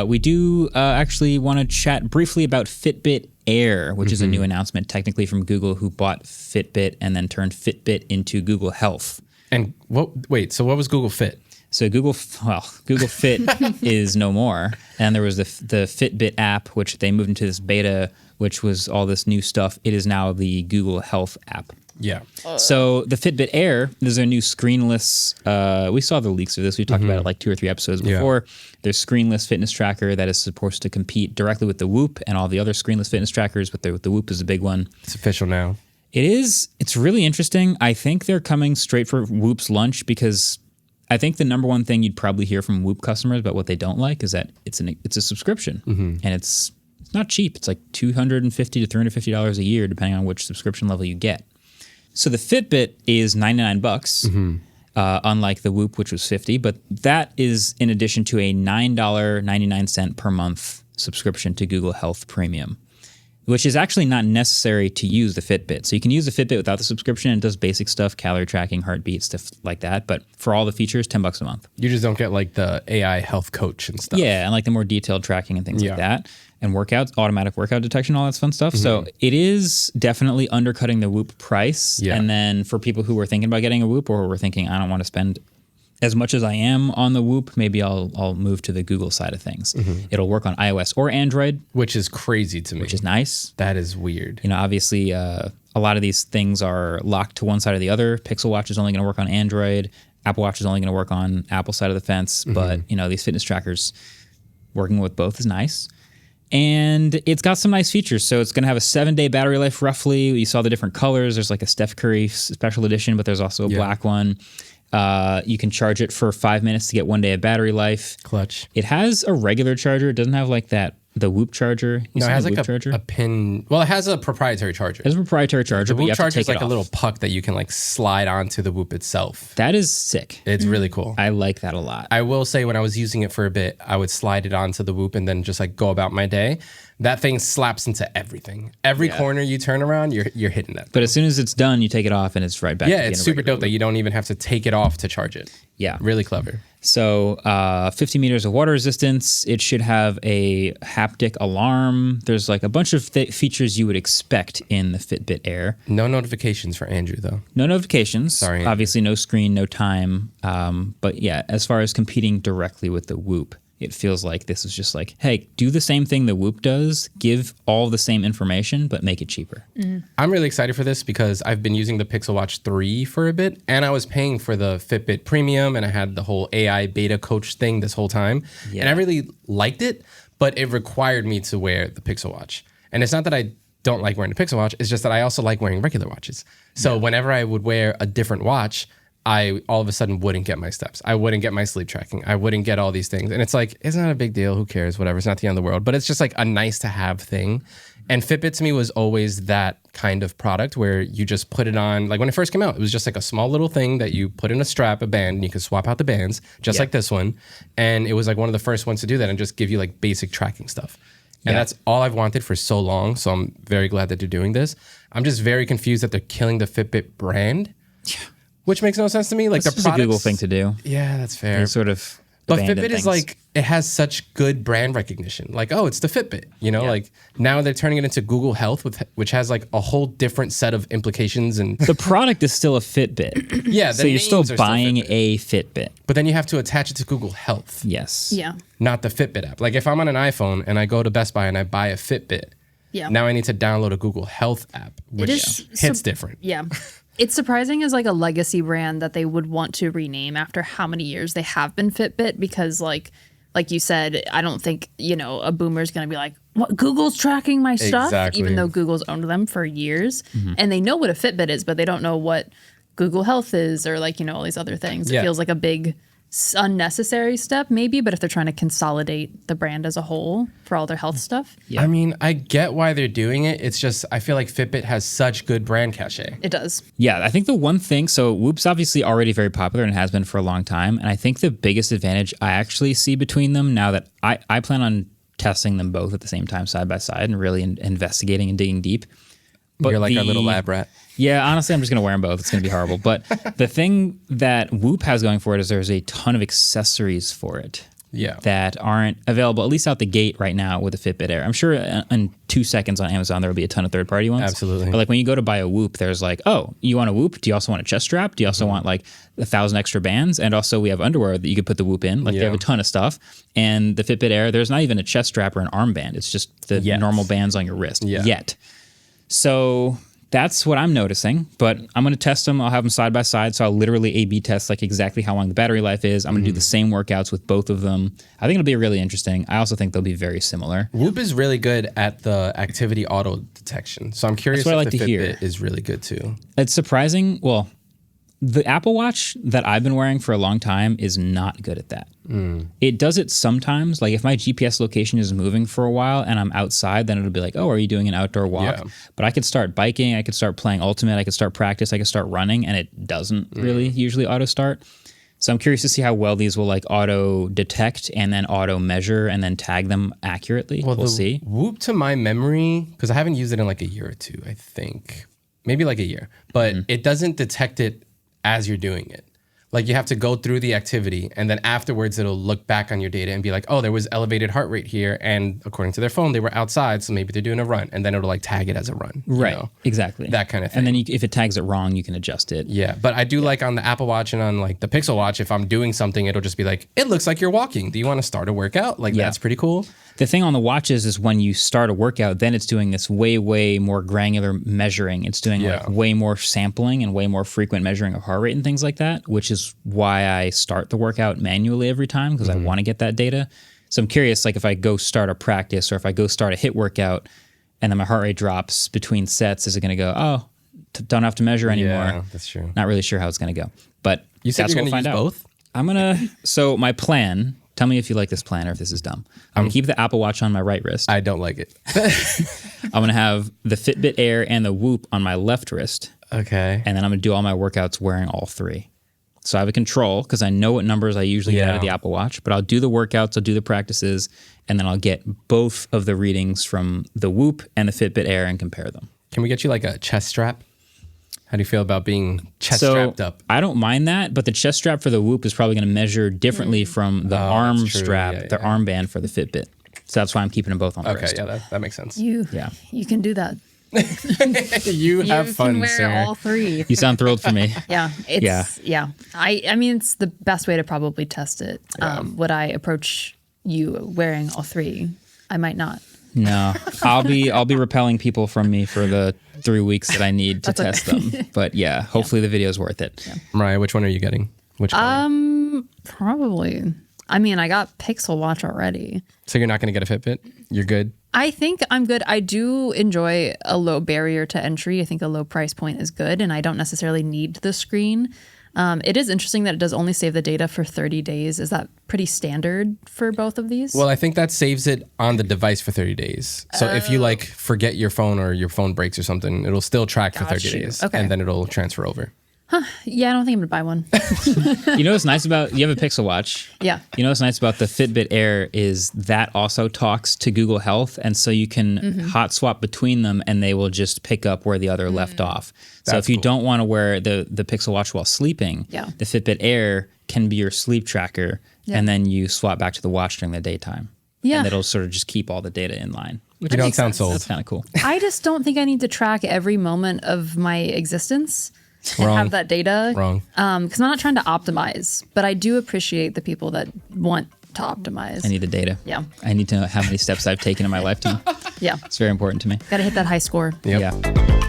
We do actually want to chat briefly about Fitbit Air, which is a new announcement technically from Google, who bought Fitbit and then turned Fitbit into Google Health. And so what was Google Fit? So Google Fit is no more. And there was the Fitbit app, which they moved into this beta, which was all this new stuff. It is now the Google Health app. Yeah. So the Fitbit Air, there's a new screenless, we saw the leaks of this. We talked about it like 2 or 3 episodes before. There's screenless fitness tracker that is supposed to compete directly with the Whoop and all the other screenless fitness trackers, but the Whoop is a big one. It's official now. It is. It's really interesting. I think they're coming straight for Whoop's lunch because I think the number one thing you'd probably hear from Whoop customers about what they don't like is that it's a subscription and it's not cheap. It's like $250 to $350 a year, depending on which subscription level you get. So the Fitbit is $99, unlike the Whoop, which was $50, but that is in addition to a $9.99 per month subscription to Google Health Premium, which is actually not necessary to use the Fitbit. So you can use the Fitbit without the subscription. It does basic stuff, calorie tracking, heartbeat, stuff like that. But for all the features, $10 a month. You just don't get like the AI health coach and stuff. Yeah, and like the more detailed tracking and things like that. And workouts, automatic workout detection, all that fun stuff. So it is definitely undercutting the Whoop price. Yeah. And then for people who were thinking about getting a Whoop or were thinking, I don't want to spend as much as I am on the Whoop, maybe I'll move to the Google side of things. It'll work on iOS or Android. Which is crazy to me. Which is nice. That is weird. You know, obviously a lot of these things are locked to one side or the other. Pixel Watch is only going to work on Android. Apple Watch is only going to work on Apple side of the fence. But, you know, these fitness trackers, working with both is nice. And it's got some nice features. So it's going to have a 7-day battery life, roughly. You saw the different colors. There's like a Steph Curry special edition, but there's also a black one. You can charge it for 5 minutes to get 1 day of battery life. Clutch. It has a regular charger. It doesn't have like the Whoop charger. No, it has like a pin. Well, it has a proprietary charger. It has a proprietary charger, the but you Whoop have to charger take is like it a off. little puck that you can like slide onto the Whoop itself. That is sick. It's really cool. I like that a lot. I will say when I was using it for a bit, I would slide it onto the Whoop and then just like go about my day. That thing slaps into everything. Every corner you turn around, you're hitting that. But as soon as it's done, you take it off and it's right back. Yeah, it's super dope that you don't even have to take it off to charge it. Yeah. Really clever. So 50 meters of water resistance. It should have a haptic alarm. There's like a bunch of features you would expect in the Fitbit Air. No notifications for Andrew, though. No notifications. Sorry, Andrew. Obviously, no screen, no time. But yeah, as far as competing directly with the Whoop, it feels like this is just like, hey, do the same thing the Whoop does, give all the same information, but make it cheaper. I'm really excited for this because I've been using the Pixel Watch 3 for a bit, and I was paying for the Fitbit Premium, and I had the whole AI beta coach thing this whole time. Yeah. And I really liked it, but it required me to wear the Pixel Watch. And it's not that I don't like wearing the Pixel Watch, it's just that I also like wearing regular watches. So whenever I would wear a different watch, I all of a sudden wouldn't get my steps. I wouldn't get my sleep tracking. I wouldn't get all these things. And it's like, it's not a big deal. Who cares? Whatever. It's not the end of the world. But it's just like a nice to have thing. And Fitbit to me was always that kind of product where you just put it on. Like when it first came out, it was just like a small little thing that you put in a strap, a band, and you could swap out the bands, just like this one. And it was like one of the first ones to do that and just give you like basic tracking stuff. And that's all I've wanted for so long. So I'm very glad that they're doing this. I'm just very confused that they're killing the Fitbit brand. Yeah. Which makes no sense to me. Like that's the just a Google thing to do. Yeah, that's fair. They sort of but Fitbit is like, it has such good brand recognition. Like, oh, it's the Fitbit. You know, like now they're turning it into Google Health, which has like a whole different set of implications. And the product is still a Fitbit. Yeah, so you're still buying a Fitbit. But then you have to attach it to Google Health. Yes. Yeah. Not the Fitbit app. Like if I'm on an iPhone and I go to Best Buy and I buy a Fitbit, now I need to download a Google Health app, which hits different. Yeah. It's surprising as like a legacy brand that they would want to rename after how many years they have been Fitbit, because like you said, I don't think, you know, a boomer is going to be like, what, Google's tracking my stuff, even though Google's owned them for years. And they know what a Fitbit is, but they don't know what Google Health is or like, you know, all these other things. It feels like a big unnecessary step maybe, but if they're trying to consolidate the brand as a whole for all their health stuff. I mean, I get why they're doing it. It's just, I feel like Fitbit has such good brand cachet. It does. Yeah, I think the one thing, so Whoop's obviously already very popular and has been for a long time. And I think the biggest advantage I actually see between them now that I plan on testing them both at the same time, side by side, and really investigating and digging deep. But you're like our little lab rat. Yeah, honestly, I'm just going to wear them both. It's going to be horrible. But the thing that Whoop has going for it is there's a ton of accessories for it. Yeah. that aren't available, at least out the gate right now with the Fitbit Air. I'm sure in 2 seconds on Amazon, there will be a ton of third-party ones. Absolutely. But like when you go to buy a Whoop, there's like, oh, you want a Whoop? Do you also want a chest strap? Do you also want like 1,000 extra bands? And also we have underwear that you could put the Whoop in. Like they have a ton of stuff. And the Fitbit Air, there's not even a chest strap or an armband. It's just the normal bands on your wrist. Yet. So that's what I'm noticing, but I'm going to test them. I'll have them side by side. So I'll literally A/B test like exactly how long the battery life is. I'm going to do the same workouts with both of them. I think it'll be really interesting. I also think they'll be very similar. Whoop is really good at the activity auto detection. So I'm curious if the Fitbit is really good too. It's surprising. Well, the Apple Watch that I've been wearing for a long time is not good at that. It does it sometimes. Like if my GPS location is moving for a while and I'm outside, then it'll be like, oh, are you doing an outdoor walk? Yeah. But I could start biking. I could start playing Ultimate. I could start practice. I could start running, and it doesn't really usually auto start. So I'm curious to see how well these will like auto detect and then auto measure and then tag them accurately. We'll see. Whoop, to my memory, because I haven't used it in like a year or two, I think. Maybe like a year. But it doesn't detect it as you're doing it. Like you have to go through the activity and then afterwards it'll look back on your data and be like, oh, there was elevated heart rate here. And according to their phone, they were outside. So maybe they're doing a run, and then it'll like tag it as a run. Right. You know? Exactly. That kind of thing. And then if it tags it wrong, you can adjust it. Yeah. But I do like on the Apple Watch and on like the Pixel Watch, if I'm doing something, it'll just be like, it looks like you're walking. Do you want to start a workout? Like that's pretty cool. The thing on the watches is when you start a workout, then it's doing this way, way more granular measuring. It's doing like way more sampling and way more frequent measuring of heart rate and things like that, which is why I start the workout manually every time, because I want to get that data. So I'm curious, like if I go start a practice or if I go start a HIIT workout and then my heart rate drops between sets, is it going to go, oh, don't have to measure anymore? Yeah, that's true. Not really sure how it's going to go. But you said that's you're going to use both? I'm going to, so my plan... Tell me if you like this plan or if this is dumb. I'm going to keep the Apple Watch on my right wrist. I don't like it. I'm going to have the Fitbit Air and the Whoop on my left wrist. Okay. And then I'm going to do all my workouts wearing all three. So I have a control because I know what numbers I usually get out of the Apple Watch, but I'll do the workouts, I'll do the practices, and then I'll get both of the readings from the Whoop and the Fitbit Air and compare them. Can we get you like a chest strap? How do you feel about being chest strapped up? I don't mind that, but the chest strap for the Whoop is probably going to measure differently from the arm strap, the armband for the Fitbit. So that's why I'm keeping them both on the wrist. Okay, yeah, that makes sense. You can do that. you have fun, can wear sir. all three. You sound thrilled for me. I mean, it's the best way to probably test it. Would I approach you wearing all three? I might not. No, I'll be repelling people from me for the 3 weeks that I need to test them. But yeah, hopefully the video is worth it. Yeah. Mariah, which one are you getting? Which color? Probably. I mean, I got Pixel Watch already. So you're not going to get a Fitbit? You're good? I think I'm good. I do enjoy a low barrier to entry. I think a low price point is good, and I don't necessarily need the screen. It is interesting that it does only save the data for 30 days. Is that pretty standard for both of these? Well, I think that saves it on the device for 30 days. So if you like forget your phone or your phone breaks or something, it'll still track for 30 days. Okay. And then it'll transfer over. Yeah, I don't think I'm going to buy one. You know what's nice about, you have a Pixel Watch. Yeah. You know what's nice about the Fitbit Air is that also talks to Google Health. And so you can hot swap between them and they will just pick up where the other left off. So if you don't want to wear the Pixel Watch while sleeping, the Fitbit Air can be your sleep tracker. And then you swap back to the watch during the daytime. Yeah. And it'll sort of just keep all the data in line. You don't sound sold. That's kind of cool. I just don't think I need to track every moment of my existence. And have that data. Wrong. Because I'm not trying to optimize, but I do appreciate the people that want to optimize. I need the data. Yeah. I need to know how many steps I've taken in my lifetime. Yeah. It's very important to me. Got to hit that high score. Yep. Yeah.